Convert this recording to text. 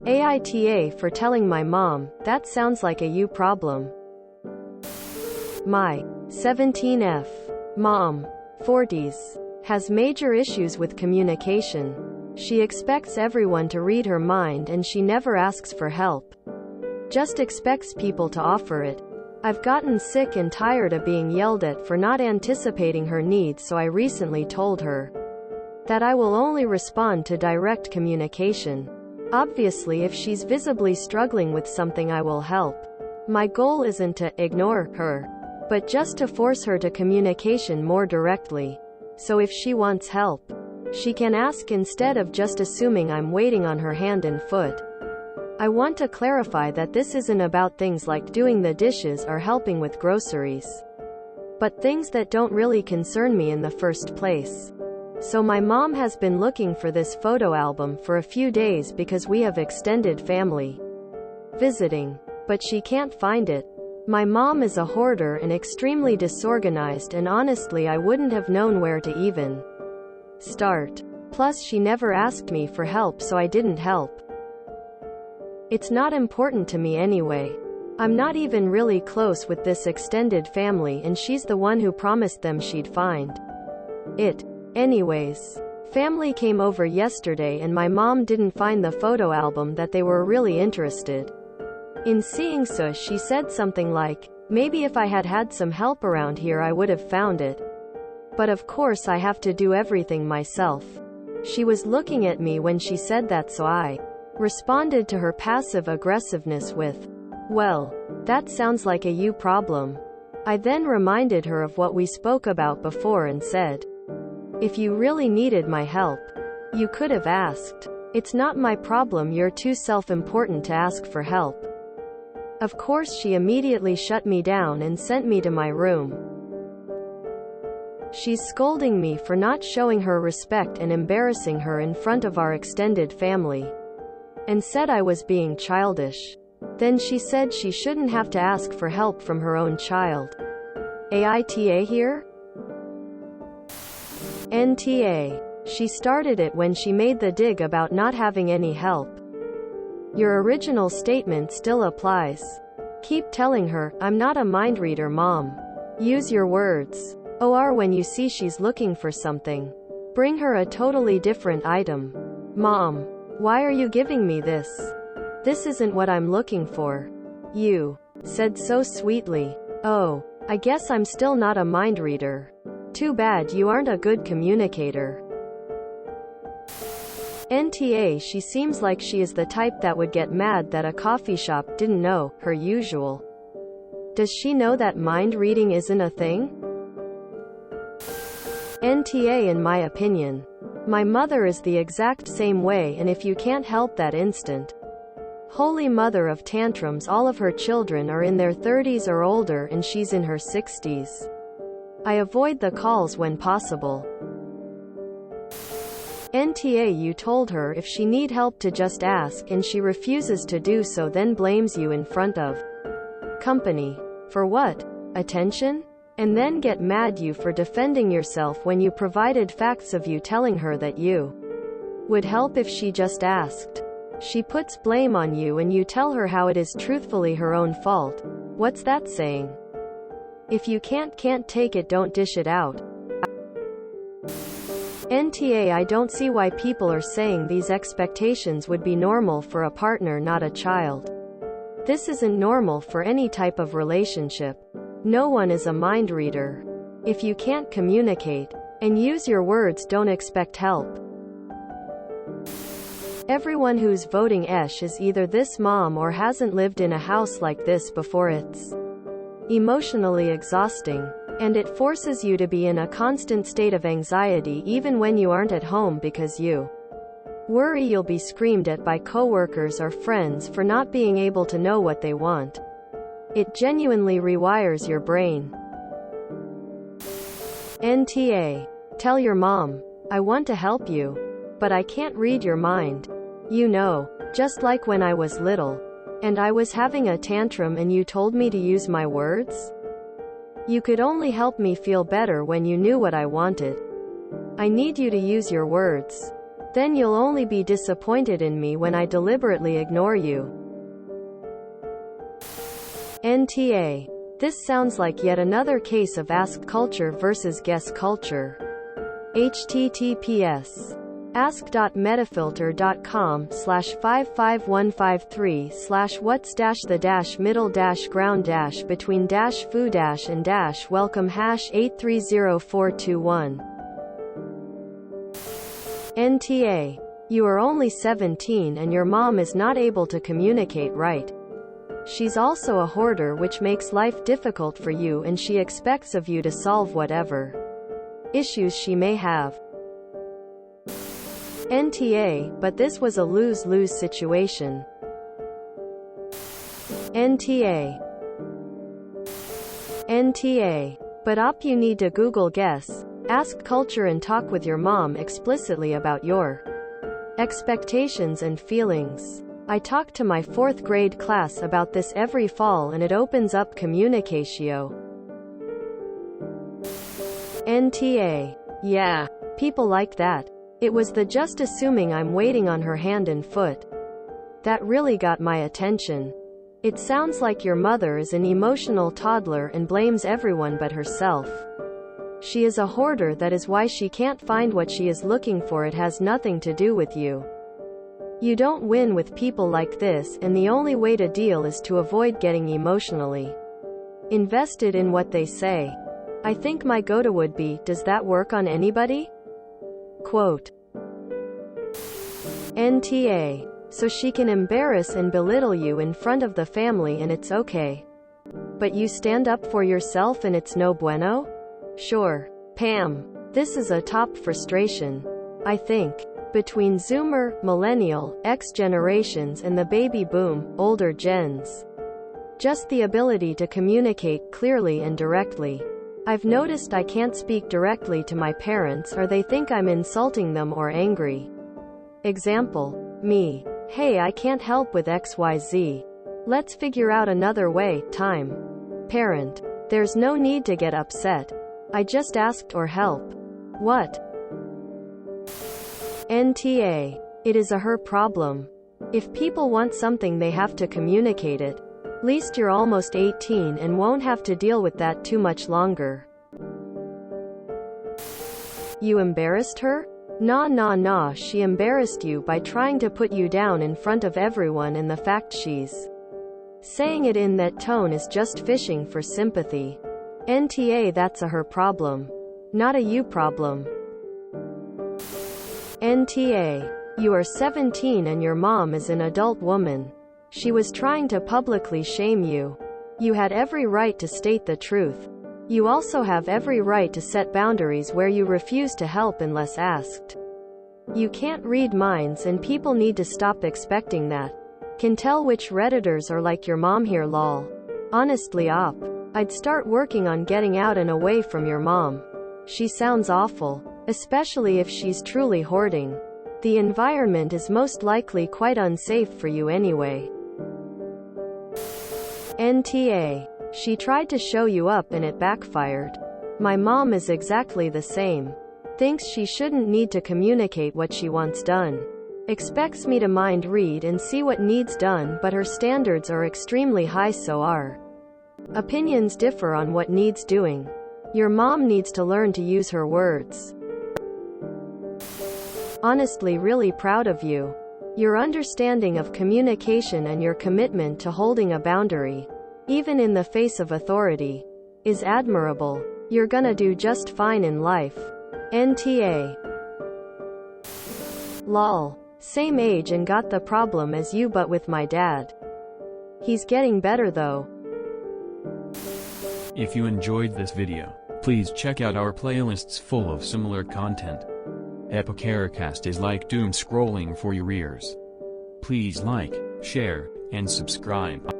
AITA for telling my mom, that sounds like a you problem. My 17F mom, 40s, has major issues with communication. She expects everyone to read her mind and she never asks for help. Just expects people to offer it. I've gotten sick and tired of being yelled at for not anticipating her needs, so I recently told her that I will only respond to direct communication. Obviously, if she's visibly struggling with something, I will help. My goal isn't to ignore her, but just to force her to communication more directly. So if she wants help, she can ask instead of just assuming I'm waiting on her hand and foot. I want to clarify that this isn't about things like doing the dishes or helping with groceries, but things that don't really concern me in the first place. So my mom has been looking for this photo album for a few days because we have extended family visiting, but she can't find it. My mom is a hoarder and extremely disorganized, and honestly I wouldn't have known where to even start. Plus she never asked me for help, so I didn't help. It's not important to me anyway. I'm not even really close with this extended family, and she's the one who promised them she'd find it. Anyways, family came over yesterday and my mom didn't find the photo album that they were really interested in seeing, so she said something like, maybe if I had had some help around here I would have found it. But of course I have to do everything myself. She was looking at me when she said that, so I responded to her passive aggressiveness with, well, that sounds like a you problem. I then reminded her of what we spoke about before and said, if you really needed my help, you could have asked. It's not my problem, you're too self-important to ask for help. Of course she immediately shut me down and sent me to my room. She's scolding me for not showing her respect and embarrassing her in front of our extended family, and said I was being childish. Then she said she shouldn't have to ask for help from her own child. AITA here? NTA. She started it when she made the dig about not having any help. Your original statement still applies. Keep telling her, I'm not a mind reader, Mom. Use your words. Or when you see she's looking for something, bring her a totally different item. Mom, why are you giving me this? This isn't what I'm looking for. You said so sweetly. Oh, I guess I'm still not a mind reader. Too bad you aren't a good communicator. NTA. She seems like she is the type that would get mad that a coffee shop didn't know her usual. Does she know that mind reading isn't a thing? NTA. In my opinion, my mother is the exact same way, and if you can't help that instant holy mother of tantrums, all of her children are in their 30s or older and she's in her 60s. I avoid the calls when possible. NTA. You told her if she need help to just ask, and she refuses to do so, then blames you in front of company. For what? Attention? And then get mad you for defending yourself when you provided facts of you telling her that you would help if she just asked. She puts blame on you and you tell her how it is truthfully her own fault. What's that saying? If you can't take it, don't dish it out. NTA. I don't see why people are saying these expectations would be normal for a partner, not a child. This isn't normal for any type of relationship. No one is a mind reader. If you can't communicate and use your words, don't expect help. Everyone who's voting Esh is either this mom or hasn't lived in a house like this before. It's emotionally exhausting, and it forces you to be in a constant state of anxiety even when you aren't at home, because you worry you'll be screamed at by coworkers or friends for not being able to know what they want. It genuinely rewires your brain. NTA. Tell your mom, I want to help you, but I can't read your mind. You know, just like when I was little, and I was having a tantrum and you told me to use my words? You could only help me feel better when you knew what I wanted. I need you to use your words. Then you'll only be disappointed in me when I deliberately ignore you. NTA. This sounds like yet another case of ask culture versus guess culture. https ask.metaFilter.com/55153/what's-the-middle-ground-between-foo-welcome #830421. NTA. You are only 17 and your mom is not able to communicate right. She's also a hoarder, which makes life difficult for you, and she expects of you to solve whatever issues she may have. NTA, but this was a lose-lose situation. NTA. NTA. But you need to Google guess, ask culture and talk with your mom explicitly about your expectations and feelings. I talk to my 4th grade class about this every fall and it opens up communicatio. NTA. Yeah. People like that. It was the just assuming I'm waiting on her hand and foot that really got my attention. It sounds like your mother is an emotional toddler and blames everyone but herself. She is a hoarder, that is why she can't find what she is looking for. It has nothing to do with you. You don't win with people like this, and the only way to deal is to avoid getting emotionally invested in what they say. I think my go-to would be, does that work on anybody? Quote. NTA. So she can embarrass and belittle you in front of the family and it's okay. But you stand up for yourself and it's no bueno? Sure. Pam. This is a top frustration, I think, between Zoomer, Millennial, X generations and the baby boom, older gens. Just the ability to communicate clearly and directly. I've noticed I can't speak directly to my parents or they think I'm insulting them or angry. Example. Me. Hey, I can't help with XYZ. Let's figure out another way. Time. Parent. There's no need to get upset. I just asked or help. What? NTA. It is a her problem. If people want something they have to communicate it. Least you're almost 18 and won't have to deal with that too much longer. You embarrassed her? Nah, she embarrassed you by trying to put you down in front of everyone, and the fact she's saying it in that tone is just fishing for sympathy. NTA. That's a her problem, not a you problem. NTA. You are 17 and your mom is an adult woman. She was trying to publicly shame you. You had every right to state the truth. You also have every right to set boundaries where you refuse to help unless asked. You can't read minds and people need to stop expecting that. Can tell which Redditors are like your mom here lol. Honestly I'd start working on getting out and away from your mom. She sounds awful, especially if she's truly hoarding. The environment is most likely quite unsafe for you anyway. NTA. She tried to show you up and it backfired. My mom is exactly the same. Thinks she shouldn't need to communicate what she wants done. Expects me to mind read and see what needs done, but her standards are extremely high, so our opinions differ on what needs doing. Your mom needs to learn to use her words. Honestly, really proud of you. Your understanding of communication and your commitment to holding a boundary, even in the face of authority, is admirable. You're gonna do just fine in life. NTA. Lol. Same age and got the problem as you, but with my dad. He's getting better though. If you enjoyed this video, please check out our playlists full of similar content. AmITheAsshole is like doom scrolling for your ears. Please like, share, and subscribe.